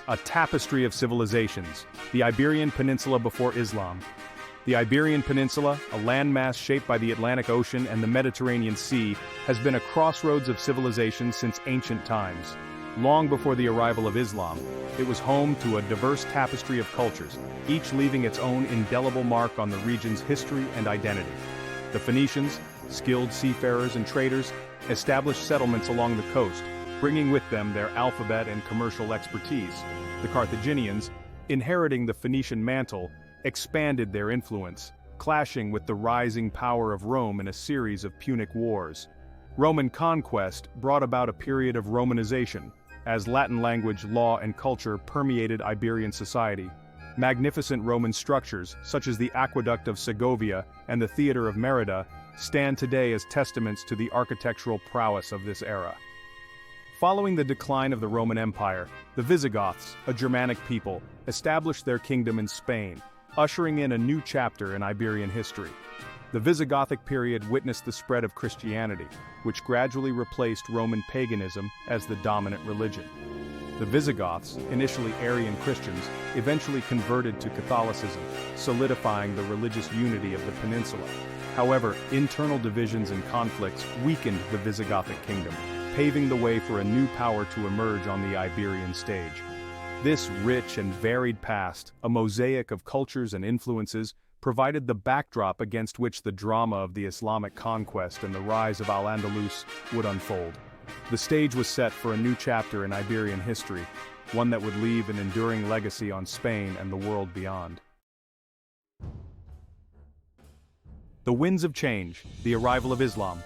A tapestry of civilizations, the Iberian Peninsula before Islam. The Iberian Peninsula, a landmass shaped by the Atlantic Ocean and the Mediterranean Sea, has been a crossroads of civilization since ancient times. Long before the arrival of Islam, it was home to a diverse tapestry of cultures, each leaving its own indelible mark on the region's history and identity. The Phoenicians, skilled seafarers and traders, established settlements along the coast, bringing with them their alphabet and commercial expertise. The Carthaginians, inheriting the Phoenician mantle, expanded their influence, clashing with the rising power of Rome in a series of Punic Wars. Roman conquest brought about a period of Romanization, as Latin language, law, and culture permeated Iberian society. Magnificent Roman structures, such as the Aqueduct of Segovia and the Theatre of Merida, stand today as testaments to the architectural prowess of this era. Following the decline of the Roman Empire, the Visigoths, a Germanic people, established their kingdom in Spain, ushering in a new chapter in Iberian history. The Visigothic period witnessed the spread of Christianity, which gradually replaced Roman paganism as the dominant religion. The Visigoths, initially Arian Christians, eventually converted to Catholicism, solidifying the religious unity of the peninsula. However, internal divisions and conflicts weakened the Visigothic kingdom, paving the way for a new power to emerge on the Iberian stage. This rich and varied past, a mosaic of cultures and influences, provided the backdrop against which the drama of the Islamic conquest and the rise of Al-Andalus would unfold. The stage was set for a new chapter in Iberian history, one that would leave an enduring legacy on Spain and the world beyond. The winds of change, the arrival of Islam.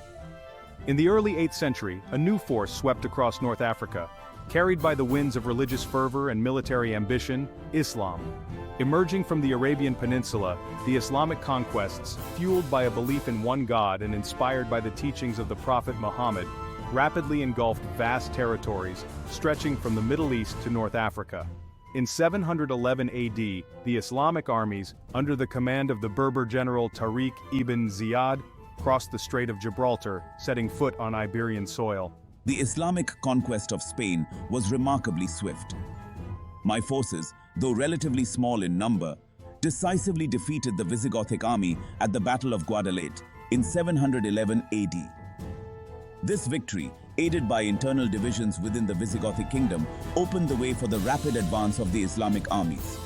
In the early 8th century, a new force swept across North Africa, carried by the winds of religious fervor and military ambition, Islam. Emerging from the Arabian Peninsula, the Islamic conquests, fueled by a belief in one God and inspired by the teachings of the Prophet Muhammad, rapidly engulfed vast territories, stretching from the Middle East to North Africa. In 711 AD, the Islamic armies, under the command of the Berber general Tariq ibn Ziyad, crossed the Strait of Gibraltar, setting foot on Iberian soil. The Islamic conquest of Spain was remarkably swift. My forces, though relatively small in number, decisively defeated the Visigothic army at the Battle of Guadalete in 711 AD. This victory, aided by internal divisions within the Visigothic kingdom, opened the way for the rapid advance of the Islamic armies.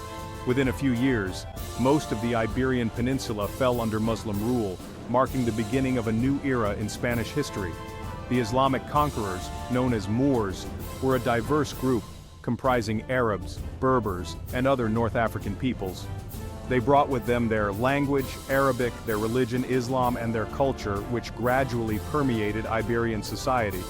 Within a few years, most of the Iberian Peninsula fell under Muslim rule, marking the beginning of a new era in Spanish history. The Islamic conquerors, known as Moors, were a diverse group comprising Arabs, Berbers, and other North African peoples. They brought with them their language, Arabic, their religion, Islam, and their culture, which gradually permeated Iberian society.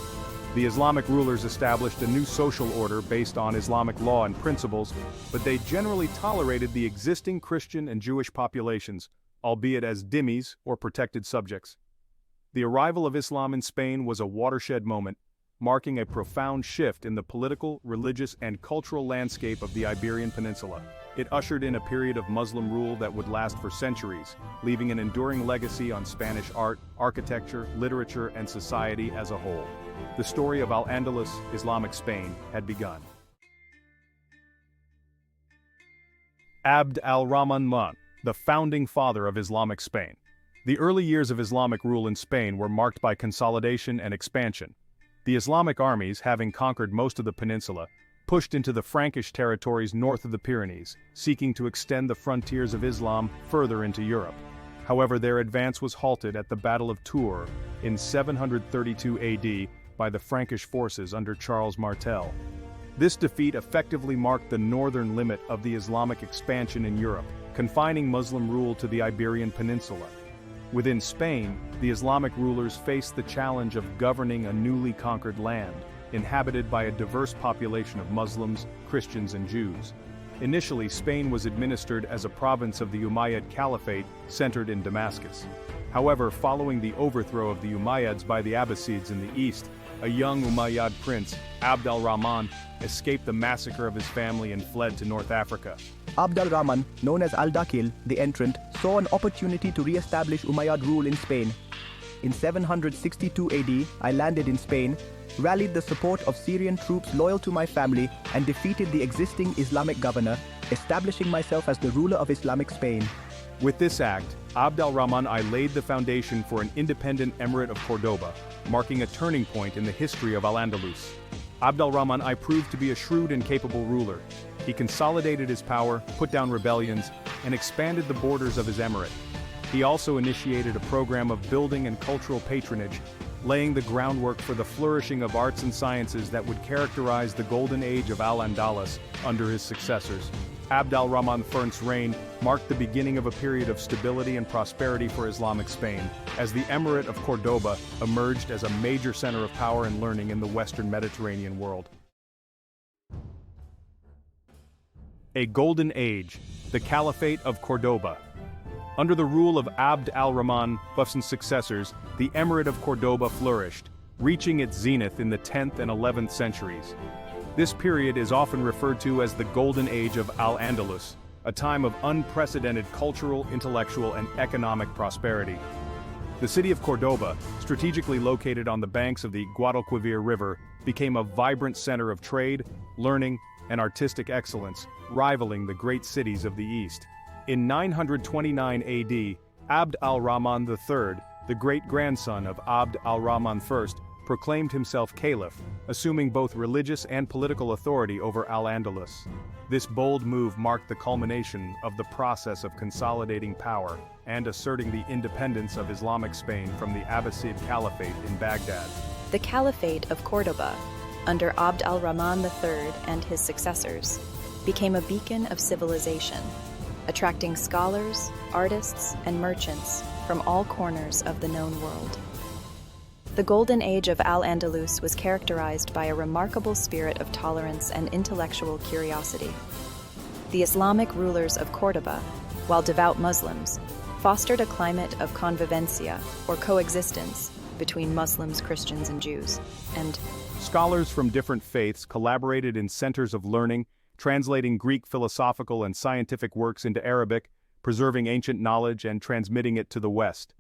The Islamic rulers established a new social order based on Islamic law and principles, but they generally tolerated the existing Christian and Jewish populations, albeit as dhimmis or protected subjects. The arrival of Islam in Spain was a watershed moment, marking a profound shift in the political, religious, and cultural landscape of the Iberian Peninsula. It ushered in a period of Muslim rule that would last for centuries, leaving an enduring legacy on Spanish art, architecture, literature, and society as a whole. The story of Al-Andalus, Islamic Spain, had begun. Abd al-Rahman, the founding father of Islamic Spain. The early years of Islamic rule in Spain were marked by consolidation and expansion. The Islamic armies, having conquered most of the peninsula, pushed into the Frankish territories north of the Pyrenees, seeking to extend the frontiers of Islam further into Europe. However, their advance was halted at the Battle of Tours in 732 AD by the Frankish forces under Charles Martel. This defeat effectively marked the northern limit of the Islamic expansion in Europe, confining Muslim rule to the Iberian Peninsula. Within Spain, the Islamic rulers faced the challenge of governing a newly conquered land, inhabited by a diverse population of Muslims, Christians, and Jews. Initially, Spain was administered as a province of the Umayyad Caliphate centered in Damascus. However, following the overthrow of the Umayyads by the Abbasids in the east, a young Umayyad prince, Abd al-Rahman, escaped the massacre of his family and fled to North Africa. Abd al-Rahman, known as Al-Dakil, the Entrant, saw an opportunity to re-establish Umayyad rule in Spain. In 762 AD, I landed in Spain, rallied the support of Syrian troops loyal to my family, and defeated the existing Islamic governor, establishing myself as the ruler of Islamic Spain. With this act, Abd al-Rahman I laid the foundation for an independent emirate of Cordoba, marking a turning point in the history of Al-Andalus. Abd al-Rahman I proved to be a shrewd and capable ruler. He consolidated his power, put down rebellions, and expanded the borders of his emirate. He also initiated a program of building and cultural patronage, laying the groundwork for the flourishing of arts and sciences that would characterize the golden age of Al-Andalus under his successors. Abd al-Rahman I's reign marked the beginning of a period of stability and prosperity for Islamic Spain, as the Emirate of Cordoba emerged as a major center of power and learning in the Western Mediterranean world. A golden age, the Caliphate of Cordoba. Under the rule of Abd al-Rahman I's successors, the Emirate of Cordoba flourished, reaching its zenith in the 10th and 11th centuries. This period is often referred to as the Golden Age of Al-Andalus, a time of unprecedented cultural, intellectual, and economic prosperity. The city of Cordoba, strategically located on the banks of the Guadalquivir River, became a vibrant center of trade, learning, and artistic excellence, rivaling the great cities of the East. In 929 AD, Abd al-Rahman III, the great-grandson of Abd al-Rahman I, proclaimed himself caliph, assuming both religious and political authority over Al-Andalus. This bold move marked the culmination of the process of consolidating power and asserting the independence of Islamic Spain from the Abbasid Caliphate in Baghdad. The Caliphate of Cordoba, under Abd al-Rahman III and his successors, became a beacon of civilization, attracting scholars, artists, and merchants from all corners of the known world. The Golden Age of Al-Andalus was characterized by a remarkable spirit of tolerance and intellectual curiosity. The Islamic rulers of Cordoba, while devout Muslims, fostered a climate of convivencia, or coexistence, between Muslims, Christians, and Jews, and scholars from different faiths collaborated in centers of learning, translating Greek philosophical and scientific works into Arabic, preserving ancient knowledge and transmitting it to the West.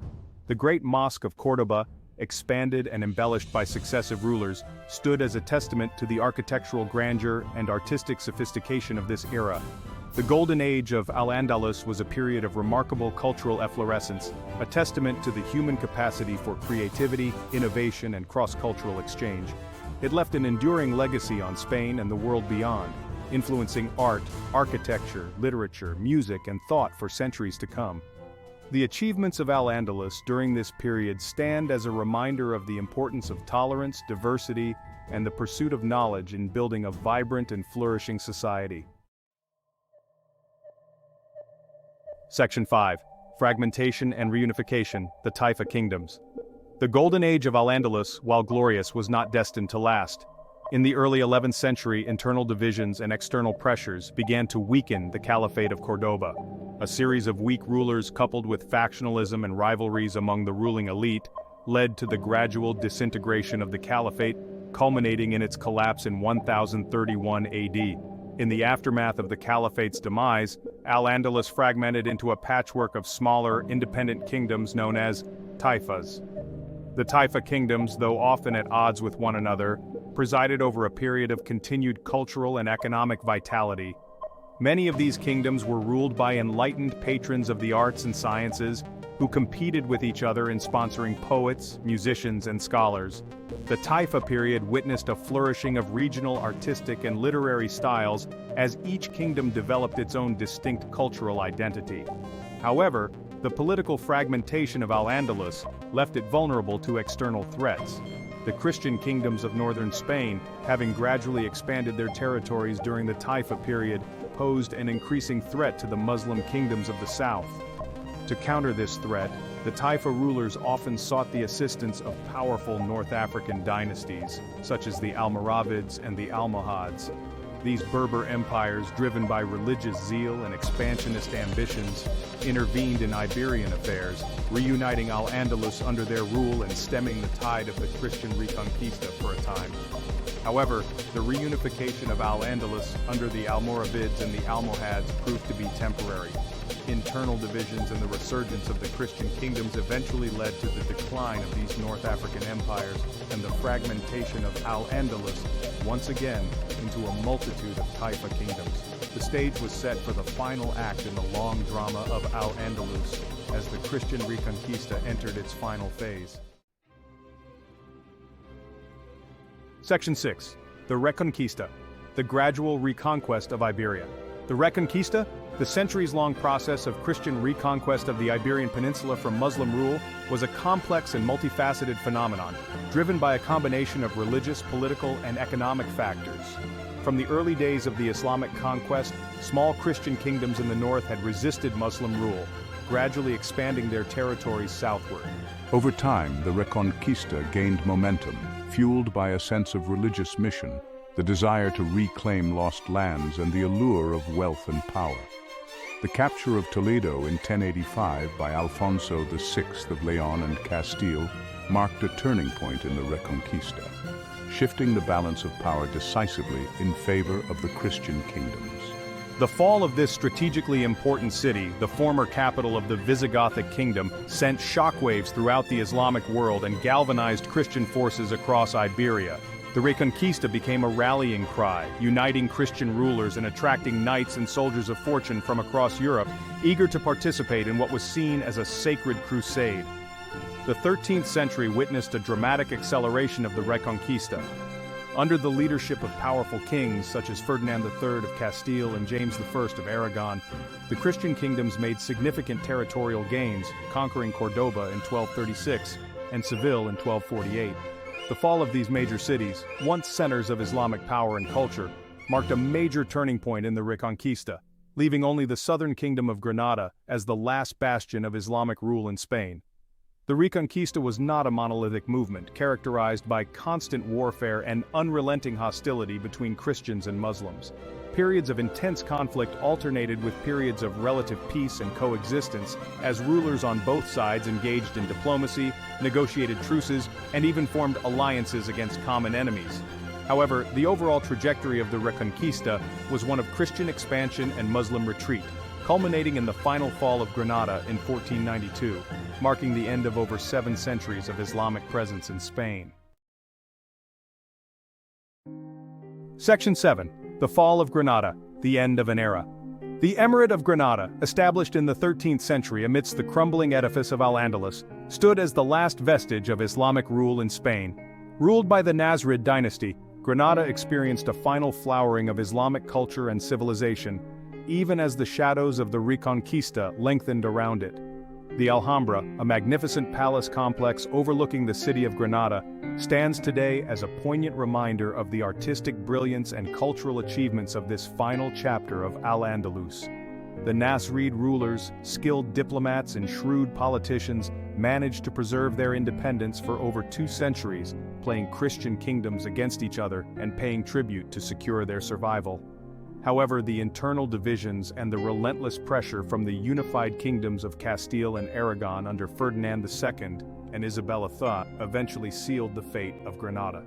The Great Mosque of Cordoba, expanded and embellished by successive rulers, stood as a testament to the architectural grandeur and artistic sophistication of this era. The Golden Age of Al-Andalus was a period of remarkable cultural efflorescence, a testament to the human capacity for creativity, innovation, and cross-cultural exchange. It left an enduring legacy on Spain and the world beyond, influencing art, architecture, literature, music, and thought for centuries to come. The achievements of Al-Andalus during this period stand as a reminder of the importance of tolerance, diversity, and the pursuit of knowledge in building a vibrant and flourishing society. Section 5. Fragmentation and Reunification, the Taifa Kingdoms. The Golden Age of Al-Andalus, while glorious, was not destined to last. In the early 11th century, internal divisions and external pressures began to weaken the Caliphate of Cordoba. A series of weak rulers coupled with factionalism and rivalries among the ruling elite led to the gradual disintegration of the Caliphate, culminating in its collapse in 1031 AD. In the aftermath of the Caliphate's demise, Al-Andalus fragmented into a patchwork of smaller, independent kingdoms known as taifas. The Taifa kingdoms, though often at odds with one another, presided over a period of continued cultural and economic vitality. Many of these kingdoms were ruled by enlightened patrons of the arts and sciences who competed with each other in sponsoring poets, musicians, and scholars. The Taifa period witnessed a flourishing of regional artistic and literary styles as each kingdom developed its own distinct cultural identity. However, the political fragmentation of Al-Andalus left it vulnerable to external threats. The Christian kingdoms of northern Spain, having gradually expanded their territories during the Taifa period, posed an increasing threat to the Muslim kingdoms of the south. To counter this threat, the Taifa rulers often sought the assistance of powerful North African dynasties, such as the Almoravids and the Almohads. These Berber empires, driven by religious zeal and expansionist ambitions, intervened in Iberian affairs, reuniting Al-Andalus under their rule and stemming the tide of the Christian Reconquista for a time. However, the reunification of Al-Andalus under the Almoravids and the Almohads proved to be temporary. Internal divisions and the resurgence of the Christian kingdoms eventually led to the decline of these North African empires and the fragmentation of Al-Andalus, once again, into a multitude of Taifa kingdoms. The stage was set for the final act in the long drama of Al-Andalus, as the Christian Reconquista entered its final phase. Section 6. The Reconquista, the gradual reconquest of Iberia. The Reconquista, the centuries-long process of Christian reconquest of the Iberian Peninsula from Muslim rule, was a complex and multifaceted phenomenon, driven by a combination of religious, political, and economic factors. From the early days of the Islamic conquest, small Christian kingdoms in the north had resisted Muslim rule, gradually expanding their territories southward. Over time, the Reconquista gained momentum, fueled by a sense of religious mission, the desire to reclaim lost lands, and the allure of wealth and power. The capture of Toledo in 1085 by Alfonso VI of Leon and Castile marked a turning point in the Reconquista, shifting the balance of power decisively in favor of the Christian kingdoms. The fall of this strategically important city, the former capital of the Visigothic kingdom, sent shockwaves throughout the Islamic world and galvanized Christian forces across Iberia. The Reconquista became a rallying cry, uniting Christian rulers and attracting knights and soldiers of fortune from across Europe, eager to participate in what was seen as a sacred crusade. The 13th century witnessed a dramatic acceleration of the Reconquista. Under the leadership of powerful kings such as Ferdinand III of Castile and James I of Aragon, the Christian kingdoms made significant territorial gains, conquering Cordoba in 1236 and Seville in 1248. The fall of these major cities, once centers of Islamic power and culture, marked a major turning point in the Reconquista, leaving only the southern kingdom of Granada as the last bastion of Islamic rule in Spain. The Reconquista was not a monolithic movement, characterized by constant warfare and unrelenting hostility between Christians and Muslims. Periods of intense conflict alternated with periods of relative peace and coexistence, as rulers on both sides engaged in diplomacy, negotiated truces, and even formed alliances against common enemies. However, the overall trajectory of the Reconquista was one of Christian expansion and Muslim retreat, culminating in the final fall of Granada in 1492, marking the end of over 7 centuries of Islamic presence in Spain. Section 7. The Fall of Granada, the End of an Era. The Emirate of Granada, established in the 13th century amidst the crumbling edifice of Al-Andalus, stood as the last vestige of Islamic rule in Spain. Ruled by the Nasrid dynasty, Granada experienced a final flowering of Islamic culture and civilization, even as the shadows of the Reconquista lengthened around it. The Alhambra, a magnificent palace complex overlooking the city of Granada, stands today as a poignant reminder of the artistic brilliance and cultural achievements of this final chapter of Al-Andalus. The Nasrid rulers, skilled diplomats and shrewd politicians, managed to preserve their independence for over 2 centuries, playing Christian kingdoms against each other and paying tribute to secure their survival. However, the internal divisions and the relentless pressure from the unified kingdoms of Castile and Aragon under Ferdinand II and Isabella II eventually sealed the fate of Granada.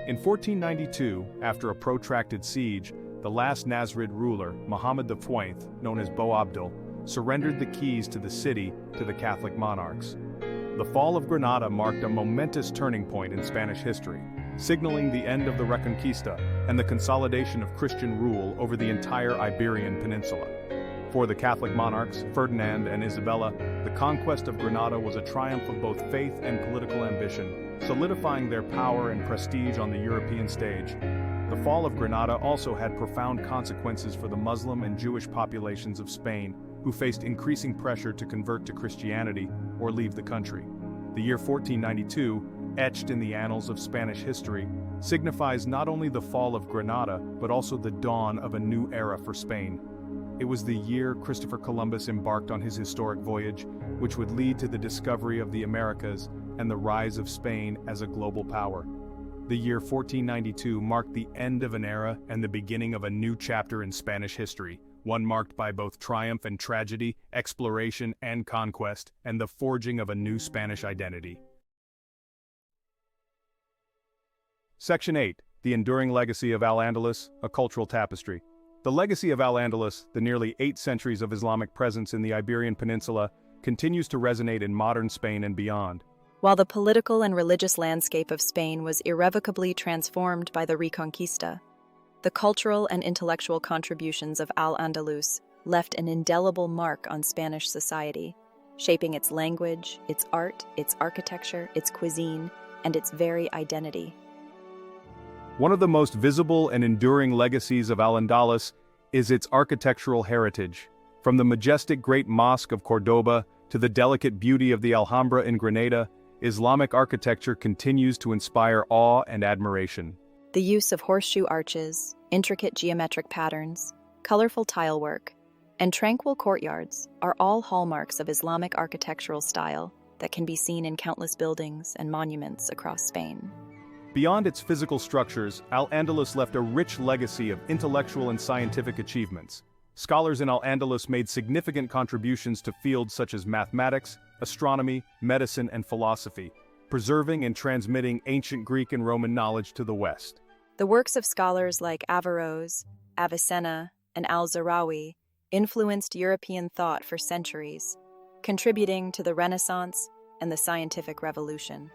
In 1492, after a protracted siege, the last Nasrid ruler, Muhammad IV, known as Boabdil, surrendered the keys to the city to the Catholic monarchs. The fall of Granada marked a momentous turning point in Spanish history, signaling the end of the Reconquista and the consolidation of Christian rule over the entire Iberian Peninsula. For the Catholic monarchs, Ferdinand and Isabella, the conquest of Granada was a triumph of both faith and political ambition, solidifying their power and prestige on the European stage. The fall of Granada also had profound consequences for the Muslim and Jewish populations of Spain, who faced increasing pressure to convert to Christianity or leave the country. The year 1492, etched in the annals of Spanish history, signifies not only the fall of Granada, but also the dawn of a new era for Spain. It was the year Christopher Columbus embarked on his historic voyage, which would lead to the discovery of the Americas and the rise of Spain as a global power. The year 1492 marked the end of an era and the beginning of a new chapter in Spanish history, one marked by both triumph and tragedy, exploration and conquest, and the forging of a new Spanish identity. Section 8. The enduring legacy of Al-Andalus, a cultural tapestry. The legacy of Al-Andalus, the nearly 8 centuries of Islamic presence in the Iberian Peninsula, continues to resonate in modern Spain and beyond. While the political and religious landscape of Spain was irrevocably transformed by the Reconquista, the cultural and intellectual contributions of Al-Andalus left an indelible mark on Spanish society, shaping its language, its art, its architecture, its cuisine, and its very identity. One of the most visible and enduring legacies of Al-Andalus is its architectural heritage. From the majestic Great Mosque of Cordoba to the delicate beauty of the Alhambra in Granada, Islamic architecture continues to inspire awe and admiration. The use of horseshoe arches, intricate geometric patterns, colorful tilework, and tranquil courtyards are all hallmarks of Islamic architectural style that can be seen in countless buildings and monuments across Spain. Beyond its physical structures, Al-Andalus left a rich legacy of intellectual and scientific achievements. Scholars in Al-Andalus made significant contributions to fields such as mathematics, astronomy, medicine, and philosophy, preserving and transmitting ancient Greek and Roman knowledge to the West. The works of scholars like Averroes, Avicenna, and al-Zarawi influenced European thought for centuries, contributing to the Renaissance and the scientific revolution.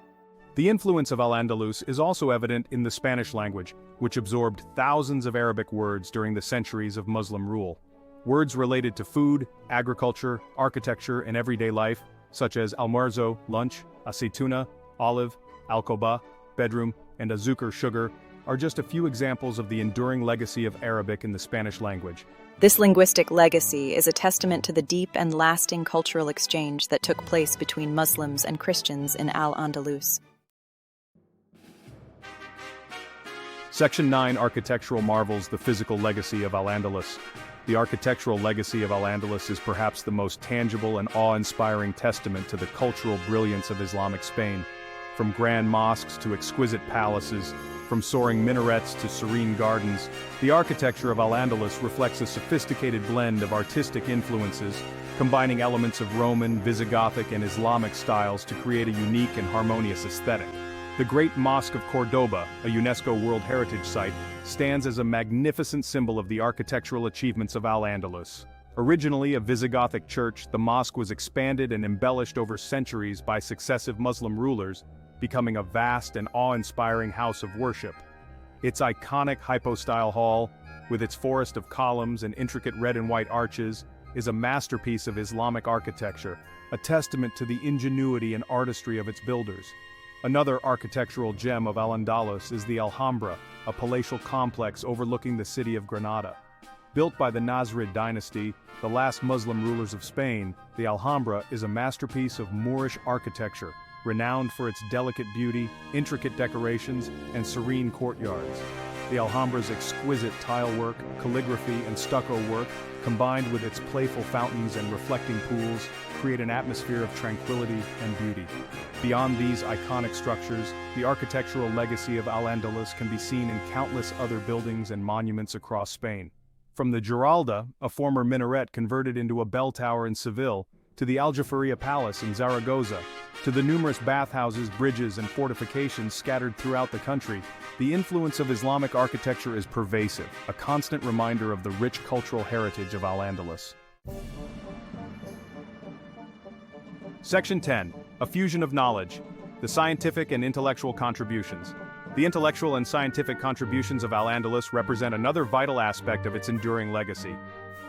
The influence of Al-Andalus is also evident in the Spanish language, which absorbed thousands of Arabic words during the centuries of Muslim rule. Words related to food, agriculture, architecture, and everyday life, such as almuerzo, lunch, aceituna, olive, alcoba, bedroom, and azúcar, sugar, are just a few examples of the enduring legacy of Arabic in the Spanish language. This linguistic legacy is a testament to the deep and lasting cultural exchange that took place between Muslims and Christians in Al-Andalus. Section 9 Architectural Marvels, the Physical Legacy of Al-Andalus. The architectural legacy of Al-Andalus is perhaps the most tangible and awe-inspiring testament to the cultural brilliance of Islamic Spain. From grand mosques to exquisite palaces, from soaring minarets to serene gardens, the architecture of Al-Andalus reflects a sophisticated blend of artistic influences, combining elements of Roman, Visigothic, and Islamic styles to create a unique and harmonious aesthetic. The Great Mosque of Cordoba, a UNESCO World Heritage Site, stands as a magnificent symbol of the architectural achievements of Al-Andalus. Originally a Visigothic church, the mosque was expanded and embellished over centuries by successive Muslim rulers, becoming a vast and awe-inspiring house of worship. Its iconic hypostyle hall, with its forest of columns and intricate red and white arches, is a masterpiece of Islamic architecture, a testament to the ingenuity and artistry of its builders. Another architectural gem of Al-Andalus is the Alhambra, a palatial complex overlooking the city of Granada. Built by the Nasrid dynasty, the last Muslim rulers of Spain, the Alhambra is a masterpiece of Moorish architecture, renowned for its delicate beauty, intricate decorations, and serene courtyards. The Alhambra's exquisite tile work, calligraphy, and stucco work, combined with its playful fountains and reflecting pools, create an atmosphere of tranquility and beauty. Beyond these iconic structures, the architectural legacy of Al-Andalus can be seen in countless other buildings and monuments across Spain. From the Giralda, a former minaret converted into a bell tower in Seville, to the Aljaferia Palace in Zaragoza, to the numerous bathhouses, bridges, and fortifications scattered throughout the country, the influence of Islamic architecture is pervasive, a constant reminder of the rich cultural heritage of Al-Andalus. Section 10. A Fusion of Knowledge. The Scientific and Intellectual Contributions. The intellectual and scientific contributions of Al-Andalus represent another vital aspect of its enduring legacy.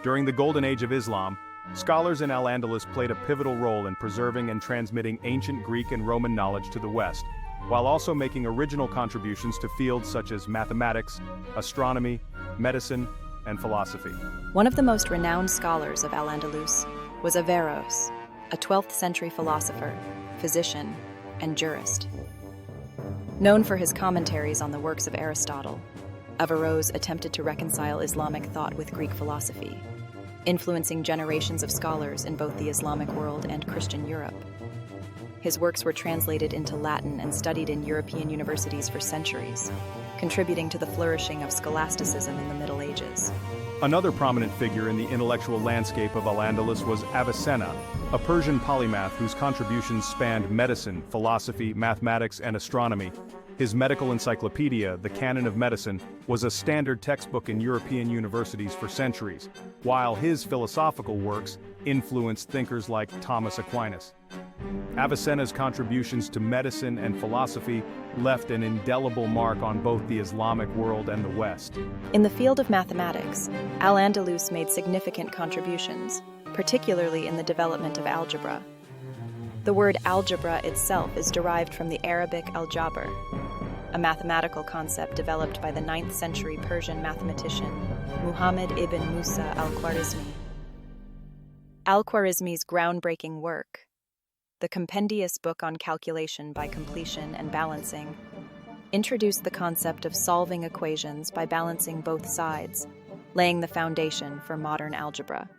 During the Golden Age of Islam, scholars in Al-Andalus played a pivotal role in preserving and transmitting ancient Greek and Roman knowledge to the West, while also making original contributions to fields such as mathematics, astronomy, medicine, and philosophy. One of the most renowned scholars of Al-Andalus was Averroes, a 12th century philosopher, physician, and jurist. Known for his commentaries on the works of Aristotle, Averroes attempted to reconcile Islamic thought with Greek philosophy, influencing generations of scholars in both the Islamic world and Christian Europe. His works were translated into Latin and studied in European universities for centuries, contributing to the flourishing of scholasticism in the Middle Ages. Another prominent figure in the intellectual landscape of Al-Andalus was Avicenna, a Persian polymath whose contributions spanned medicine, philosophy, mathematics, and astronomy. His medical encyclopedia, the Canon of Medicine, was a standard textbook in European universities for centuries, while his philosophical works influenced thinkers like Thomas Aquinas. Avicenna's contributions to medicine and philosophy left an indelible mark on both the Islamic world and the West. In the field of mathematics, Al-Andalus made significant contributions, particularly in the development of algebra. The word algebra itself is derived from the Arabic al-Jabr, a mathematical concept developed by the 9th century Persian mathematician Muhammad ibn Musa al-Khwarizmi. Al-Khwarizmi's groundbreaking work, the compendious book on calculation by completion and balancing, introduced the concept of solving equations by balancing both sides, laying the foundation for modern algebra.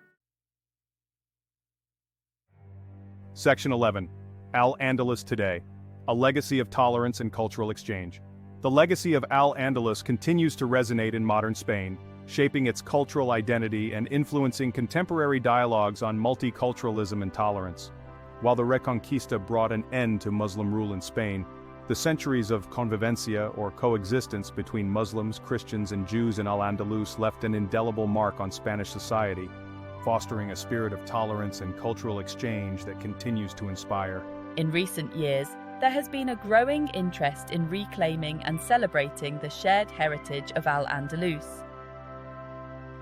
Section 11. Al-Andalus Today. A legacy of tolerance and cultural exchange. The legacy of Al-Andalus continues to resonate in modern Spain, shaping its cultural identity and influencing contemporary dialogues on multiculturalism and tolerance. While the Reconquista brought an end to Muslim rule in Spain, the centuries of convivencia or coexistence between Muslims, Christians, and Jews in Al-Andalus left an indelible mark on Spanish society, fostering a spirit of tolerance and cultural exchange that continues to inspire. In recent years, there has been a growing interest in reclaiming and celebrating the shared heritage of Al-Andalus.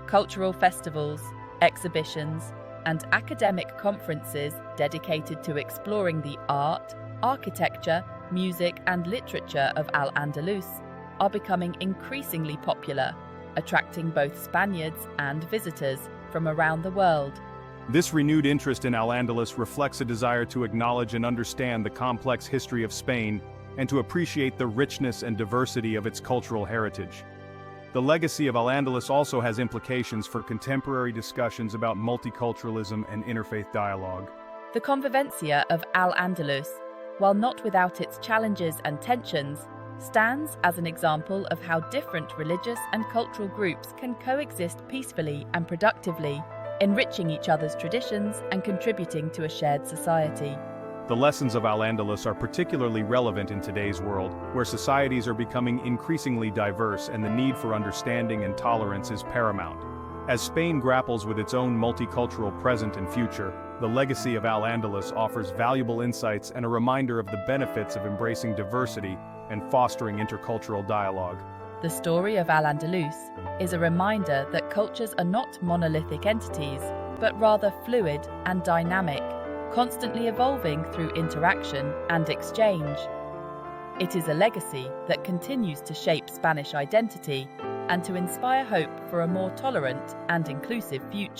Cultural festivals, exhibitions, and academic conferences dedicated to exploring the art, architecture, music, and literature of Al-Andalus are becoming increasingly popular, attracting both Spaniards and visitors from around the world. This renewed interest in Al-Andalus reflects a desire to acknowledge and understand the complex history of Spain and to appreciate the richness and diversity of its cultural heritage. The legacy of Al-Andalus also has implications for contemporary discussions about multiculturalism and interfaith dialogue. The convivencia of Al-Andalus, while not without its challenges and tensions, stands as an example of how different religious and cultural groups can coexist peacefully and productively, enriching each other's traditions and contributing to a shared society. The lessons of Al-Andalus are particularly relevant in today's world, where societies are becoming increasingly diverse and the need for understanding and tolerance is paramount. As Spain grapples with its own multicultural present and future, the legacy of Al-Andalus offers valuable insights and a reminder of the benefits of embracing diversity and fostering intercultural dialogue. The story of Al-Andalus is a reminder that cultures are not monolithic entities, but rather fluid and dynamic, constantly evolving through interaction and exchange. It is a legacy that continues to shape Spanish identity and to inspire hope for a more tolerant and inclusive future.